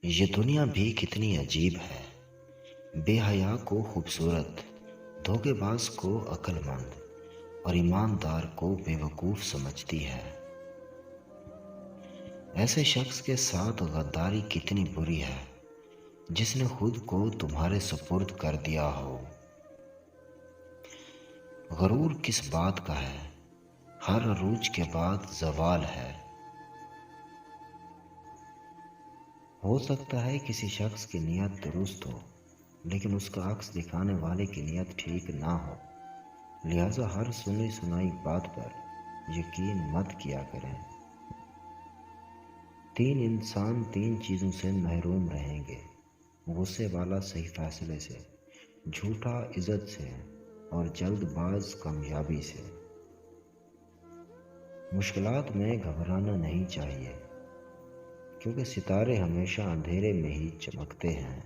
یہ دنیا بھی کتنی عجیب ہے، بے حیا کو خوبصورت، دھوکے باز کو عقل مند اور ایماندار کو بے وقوف سمجھتی ہے۔ ایسے شخص کے ساتھ غداری کتنی بری ہے جس نے خود کو تمہارے سپرد کر دیا ہو۔ غرور کس بات کا ہے، ہر عروج کے بعد زوال ہے۔ ہو سکتا ہے کسی شخص کی نیت درست ہو لیکن اس کا عکس دکھانے والے کی نیت ٹھیک نہ ہو، لہذا ہر سنی سنائی بات پر یقین مت کیا کریں۔ تین انسان تین چیزوں سے محروم رہیں گے: غصے والا صحیح فیصلے سے، جھوٹا عزت سے اور جلد باز کامیابی سے۔ مشکلات میں گھبرانا نہیں چاہیے کیونکہ ستارے ہمیشہ اندھیرے میں ہی چمکتے ہیں۔